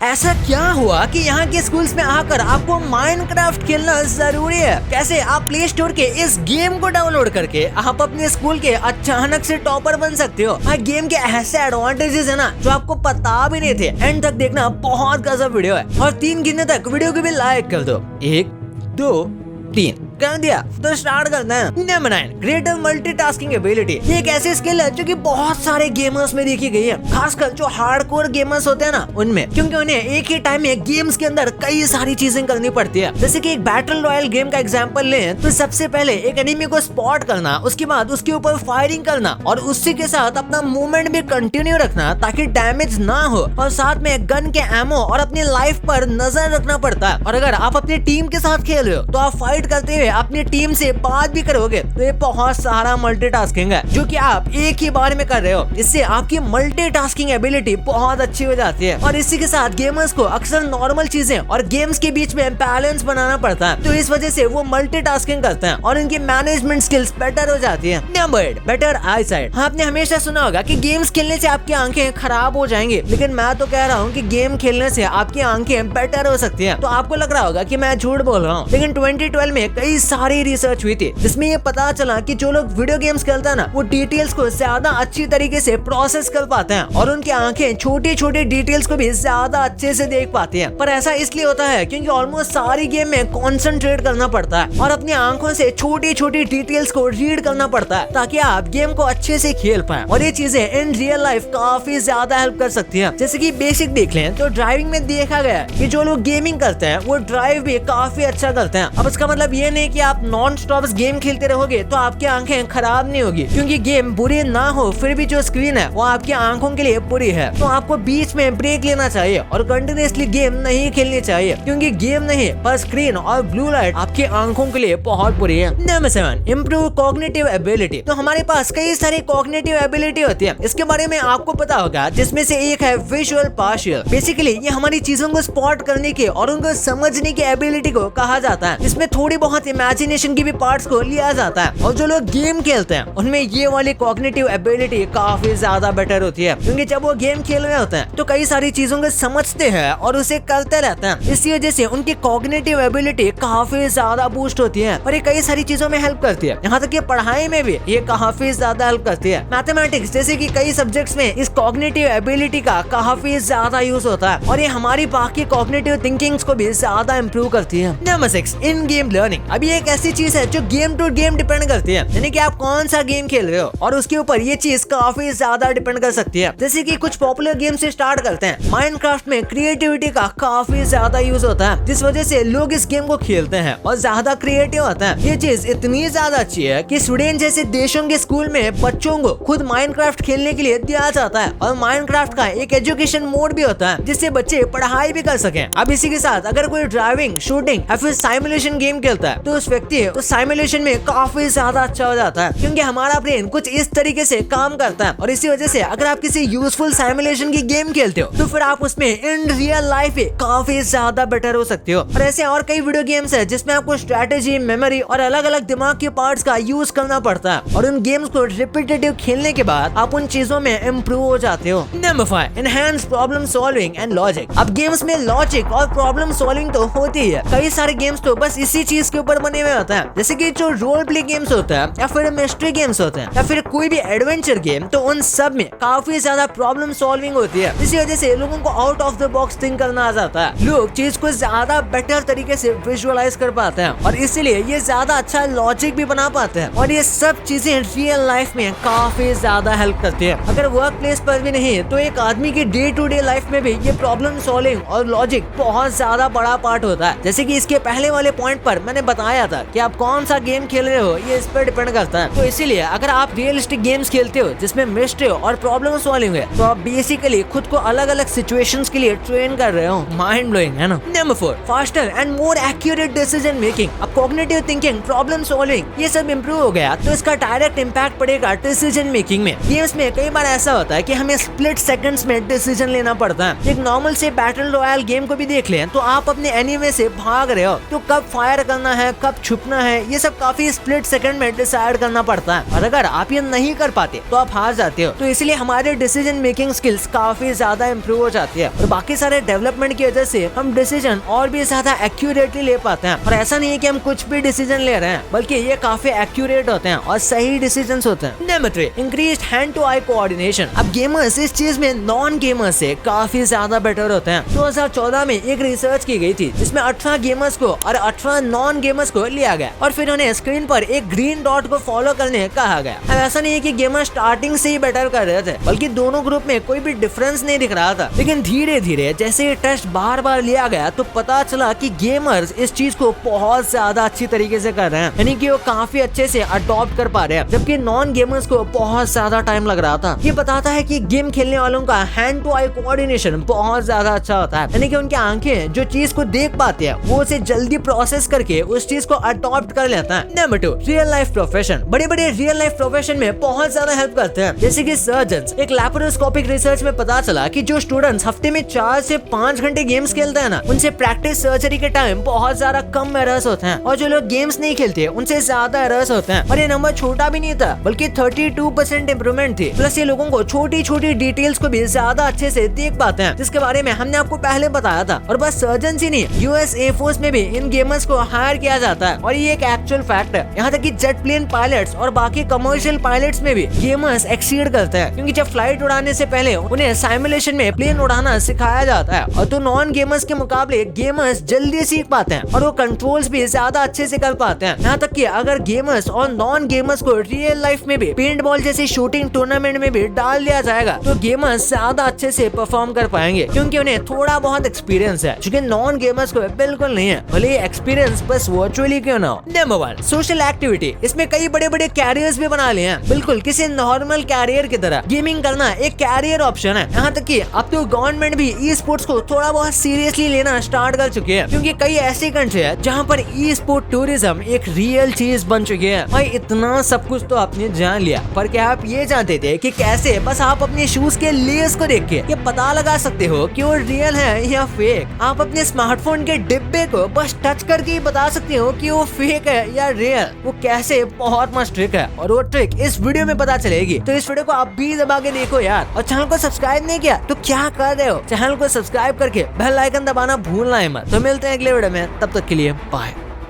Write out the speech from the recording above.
ऐसा क्या हुआ कि यहाँ के स्कूल्स में आकर आपको माइनक्राफ्ट खेलना जरूरी है? कैसे आप प्ले स्टोर के इस गेम को डाउनलोड करके आप अपने स्कूल के अचानक से टॉपर बन सकते हो। हाँ, गेम के ऐसे एडवांटेजेस है ना जो आपको पता भी नहीं थे। एंड तक देखना, बहुत गजब वीडियो है। और 3 गिनने तक वीडियो को भी लाइक कर दो। 1 2 3 कर दिया तो स्टार्ट करते हैं। Number 9, greater multitasking ability. ये एक ऐसी स्किल है जो कि बहुत सारे गेमर्स में देखी गई है, खासकर जो हार्डकोर गेमर्स होते हैं ना उनमें, क्योंकि उन्हें एक ही टाइम में गेम्स के अंदर कई सारी चीजें करनी पड़ती है। जैसे कि एक बैटल रॉयल गेम का एग्जांपल लें तो सबसे पहले एक एनिमी को स्पॉट करना, उसके बाद उसके ऊपर फायरिंग करना और उसी के साथ अपना मूवमेंट भी कंटिन्यू रखना ताकि डैमेज ना हो, और साथ में गन के एमो और अपनी लाइफ पर नजर रखना पड़ता है। और अगर आप अपनी टीम के साथ खेल रहे हो तो आप फाइट करते हुए अपनी टीम से बात भी करोगे, तो ये बहुत सारा मल्टीटास्किंग है जो कि आप एक ही बार में कर रहे हो। इससे आपकी मल्टीटास्किंग एबिलिटी बहुत अच्छी हो जाती है। और इसी के साथ गेमर्स को अक्सर नॉर्मल चीजें और गेम्स के बीच में बैलेंस बनाना पड़ता है, तो इस वजह से वो मल्टीटास्किंग करते हैं और इनकी मैनेजमेंट स्किल्स बेटर हो जाती है। Number 8, better I site. आपने हमेशा सुना होगा कि गेम्स खेलने से आपकी आंखें खराब हो जाएंगी, लेकिन मैं तो कह रहा हूँ कि गेम खेलने से आपकी आंखें बेटर हो सकती है। तो आपको लग रहा होगा कि मैं झूठ बोल रहा हूँ, लेकिन 2012 में कई सारी रिसर्च हुई थी जिसमें ये पता चला कि जो लोग वीडियो गेम्स खेलते हैं ना वो डिटेल्स को ज्यादा अच्छी तरीके से प्रोसेस कर पाते हैं और उनकी आंखें छोटी छोटी डिटेल्स को भी ज्यादा अच्छे से देख पाती हैं। पर ऐसा इसलिए होता है क्योंकि ऑलमोस्ट सारी गेम में कॉन्सेंट्रेट करना पड़ता है और अपनी आंखों से छोटी छोटी डिटेल्स को रीड करना पड़ता है ताकि आप गेम को अच्छे से खेल पाए। और ये चीजें इन रियल लाइफ काफी ज्यादा हेल्प कर सकती है। जैसे कि बेसिक देख लें तो ड्राइविंग में देखा गया कि जो लोग गेमिंग करते हैं वो ड्राइव भी काफी अच्छा करते हैं। अब इसका मतलब ये नहीं कि आप नॉन स्टॉप गेम खेलते रहोगे तो आपकी आंखें खराब नहीं होगी, क्योंकि गेम बुरी ना हो फिर भी जो स्क्रीन है वो आपकी आंखों के लिए बुरी है। तो आपको बीच में ब्रेक लेना चाहिए और कंटिन्यूअसली गेम नहीं खेलनी चाहिए, क्योंकि गेम नहीं पर स्क्रीन और ब्लू लाइट आपकी आंखों के लिए बहुत बुरी है। Number 7, improve cognitive ability. तो हमारे पास कई सारी कॉग्निटिव एबिलिटी होती है, इसके बारे में आपको पता होगा, जिसमें से एक है विजुअल पार्शियल। बेसिकली ये हमारी चीजों को स्पॉट करने के और उनको समझने की एबिलिटी को कहा जाता है। इसमें थोड़ी बहुत इमेजिनेशन की भी पार्ट्स को लिया जाता है और जो लोग गेम खेलते हैं उनमें ये वाली कॉग्निटिव एबिलिटी काफी ज्यादा बेटर होती है, क्योंकि जब वो गेम खेल रहे होते हैं तो कई सारी चीजों को समझते हैं और उसे करते रहते हैं। इसी वजह से उनकी कॉग्निटिव एबिलिटी काफी ज्यादा बूस्ट होती है और ये कई सारी चीजों में हेल्प करती है। यहाँ तक कि पढ़ाई में भी ये काफी ज्यादा हेल्प करती है। मैथमेटिक्स जैसे कि कई सब्जेक्ट्स में इस कॉग्निटिव एबिलिटी का काफी ज्यादा यूज होता है और ये हमारी बाकी कॉग्निटिव थिंकिंग्स को भी ज्यादा इम्प्रूव करती है। नंबर 6, इन गेम लर्निंग। अब ये एक ऐसी चीज है जो गेम टू गेम डिपेंड करती है, यानी कि आप कौन सा गेम खेल रहे हो और उसके ऊपर ये चीज काफी ज्यादा डिपेंड कर सकती है। जैसे कि कुछ पॉपुलर गेम से स्टार्ट करते हैं। माइनक्राफ्ट में क्रिएटिविटी का काफी ज्यादा यूज होता है, जिस वजह से लोग इस गेम को खेलते हैं और ज्यादा क्रिएटिव होते हैं। ये चीज इतनी ज्यादा अच्छी है कि स्वीडन जैसे देशों के स्कूल में बच्चों को खुद माइनक्राफ्ट खेलने के लिए दिया जाता है और माइनक्राफ्ट का एक एजुकेशन मोड भी होता है जिससे बच्चे पढ़ाई भी कर सकें। अब इसी के साथ अगर कोई ड्राइविंग, शूटिंग या फिर साइमुलेशन गेम खेलता है तो उस व्यक्ति तो साइमुलेशन में काफी ज्यादा अच्छा हो जाता है, क्योंकि हमारा ब्रेन कुछ इस तरीके से काम करता है। और इसी वजह से अगर आप किसी यूजफुल साइमुलेशन की गेम खेलते हो तो फिर आप उसमें इन रियल लाइफ काफी ज्यादा बेटर हो सकते हो। और ऐसे और कई वीडियो गेम्स है जिसमें आपको स्ट्रेटेजी, मेमोरी और अलग अलग दिमाग के पार्ट्स का यूज करना पड़ता है और उन गेम्स को रिपीटेटिव खेलने के बाद आप उन चीजों में इम्प्रूव हो जाते हो। Number 5, enhance problem solving and logic. अब गेम्स में लॉजिक और प्रॉब्लम सॉल्विंग तो होती है। कई सारे गेम्स तो बस इसी चीज के ऊपर बने हुए होते हैं, जैसे कि जो रोल प्ले गेम्स होता है या फिर मिस्ट्री गेम्स होते हैं या फिर कोई भी एडवेंचर गेम, तो उन सब में काफी ज्यादा प्रॉब्लम सॉल्विंग होती है। इसी वजह से लोगों को out of the box think करना आ जाता है। लोग चीज को ज्यादा बेटर तरीके से विजुअलाइज कर पाते हैं और इसीलिए ये ज्यादा अच्छा लॉजिक भी बना पाते हैं और ये सब चीजें रियल लाइफ में काफी ज्यादा हेल्प करती है। अगर वर्क प्लेस पर भी नहीं तो एक आदमी की डे टू डे लाइफ में भी ये प्रॉब्लम सॉल्विंग और लॉजिक बहुत ज्यादा बड़ा पार्ट होता है। जैसे कि इसके पहले वाले पॉइंट पर मैंने बताया था कि आप कौन सा गेम खेल रहे हो ये इस पर डिपेंड करता है। तो इसीलिए अगर आप रियलिस्टिक गेम्स खेलते हो जिसमें मिस्ट्री और प्रॉब्लम सॉल्विंग है तो आप बेसिकली खुद को अलग अलग सिचुएशंस के लिए ट्रेन कर रहे हो। माइंड ब्लोइंग है ना। Number 4, faster and more accurate decision making. अब कॉग्निटिव थिंकिंग, प्रॉब्लम सॉल्विंग ये सब इम्प्रूव हो गया तो इसका डायरेक्ट इम्पैक्ट पड़ेगा डिसीजन मेकिंग में। गेम्स में कई बार ऐसा होता है कि हमें स्प्लिट सेकंड्स में डिसीजन लेना पड़ता है। एक नॉर्मल से बैटल रॉयल गेम को भी देख लें तो आप अपने एनिमी से भाग रहे हो तो कब फायर करना है, कब छुपना है, ये सब काफी स्प्लिट सेकंड में डिसाइड करना पड़ता है और अगर आप ये नहीं कर पाते तो आप हार जाते हो। तो इसलिए हमारे डिसीजन मेकिंग स्किल्स काफी ज्यादा इम्प्रूव हो जाती है और बाकी सारे डेवलपमेंट की वजह से हम डिसीजन और भी ज्यादा एक्यूरेटली ले पाते हैं। और ऐसा नहीं है कि हम कुछ भी डिसीजन ले रहे हैं, बल्कि ये काफी एक्यूरेट होते हैं और सही डिसीजन होते हैं। Number 3, increased hand to eye coordination. अब गेमर्स इस चीज में नॉन गेमर्स से काफी ज्यादा बेटर होते हैं। 2014 में एक रिसर्च की गई थी जिसमें 18 गेमर्स को और 18 नॉन गेमर्स को लिया गया और फिर उन्हें स्क्रीन पर एक ग्रीन डॉट को फॉलो करने कहा गया। अब ऐसा नहीं है कि गेमर स्टार्टिंग से ही बेटर कर रहे थे, बल्कि दोनों ग्रुप में कोई भी डिफरेंस नहीं दिख रहा था। लेकिन धीरे धीरे जैसे ये टेस्ट बार बार लिया गया तो पता चला कि गेमर्स इस चीज को बहुत ज्यादा अच्छी तरीके से कर रहे हैं, यानी कि वो काफी अच्छे से अडॉप्ट कर पा रहे हैं, जबकि नॉन गेमर्स को बहुत ज्यादा टाइम लग रहा था। ये बताता है कि गेम खेलने वालों का हैंड टू आई कोऑर्डिनेशन बहुत ज्यादा अच्छा होता है, यानी कि उनकी आंखें जो चीज को देख पाती है वो उसे जल्दी प्रोसेस करके उस चीज को अडॉप्ट कर लेता है। Number 2, real life profession. बड़े बड़े रियल लाइफ प्रोफेशन में बहुत ज्यादा हेल्प करते हैं, जैसे कि सर्जन्स। एक लैप्रोस्कोपिक रिसर्च में पता चला कि जो स्टूडेंट्स हफ्ते में 4 से 5 घंटे गेम्स खेलते हैं ना, उनसे प्रैक्टिस सर्जरी के टाइम बहुत ज्यादा कम एरर्स होते हैं और जो लोग गेम्स नहीं खेलते उनसे ज्यादा एरर्स होते हैं। और ये नंबर छोटा भी नहीं था, बल्कि 32% इंप्रूवमेंट थी। प्लस ये लोगों को छोटी छोटी डिटेल्स को भी ज्यादा अच्छे से देख पाते हैं, जिसके बारे में हमने आपको पहले बताया था। और बस सर्जन ही नहीं, यूएस एयरफोर्स में भी इन गेमर्स को हायर किया जाता है और ये एक एक्चुअल फैक्ट है। यहाँ तक कि जेट प्लेन पायलट्स और बाकी कमर्शियल पायलट्स में भी गेमर्स एक्सीड करते हैं, क्योंकि जब फ्लाइट उड़ाने से पहले उन्हें साइमुलेशन में प्लेन उड़ाना सिखाया जाता है। और तो नॉन गेमर्स के मुकाबले गेमर्स जल्दी सीख पाते हैं और वो कंट्रोल्स भी ज्यादा अच्छे से कर पाते हैं। यहाँ तक कि अगर गेमर्स और नॉन गेमर्स को रियल लाइफ में भी पेंट बॉल जैसी शूटिंग टूर्नामेंट में भी डाल दिया जाएगा तो गेमर्स ज्यादा अच्छे से परफॉर्म कर पाएंगे, क्योंकि उन्हें थोड़ा बहुत एक्सपीरियंस है, जो नॉन गेमर्स को बिल्कुल नहीं है, भले एक्सपीरियंस बस वर्चुअली क्यों ना हो। Number 1, social activity. इसमें कई बड़े बड़े कैरियर्स भी बना लिए हैं, बिल्कुल किसी नॉर्मल कैरियर की तरह गेमिंग करना एक कैरियर ऑप्शन है। यहाँ तक कि अब तो गवर्नमेंट भी ई स्पोर्ट्स को थोड़ा बहुत सीरियसली लेना स्टार्ट कर चुकी है, क्योंकि कई ऐसी कंट्री है जहाँ पर ई स्पोर्ट टूरिज्म एक रियल चीज बन चुकी है। भाई इतना सब कुछ तो आपने जान लिया, पर क्या आप ये जानते थे कि कैसे बस आप अपने शूज के लेयर्स को देख के ये पता लगा सकते हो कि वो रियल है या फेक। आप अपने स्मार्टफोन के डिब्बे को बस टच करके ही बता सकते हो कि वो फेक है या रियल। वो कैसे, बहुत मस्त ट्रिक है और वो ट्रिक इस वीडियो में पता चलेगी। तो इस वीडियो को आप भी दबा के देखो यार, और चैनल को सब्सक्राइब नहीं किया तो क्या कर रहे हो, चैनल को सब्सक्राइब करके बेल आइकन दबाना भूलना है मत। तो मिलते हैं अगले वीडियो में, तब तक के लिए बाय।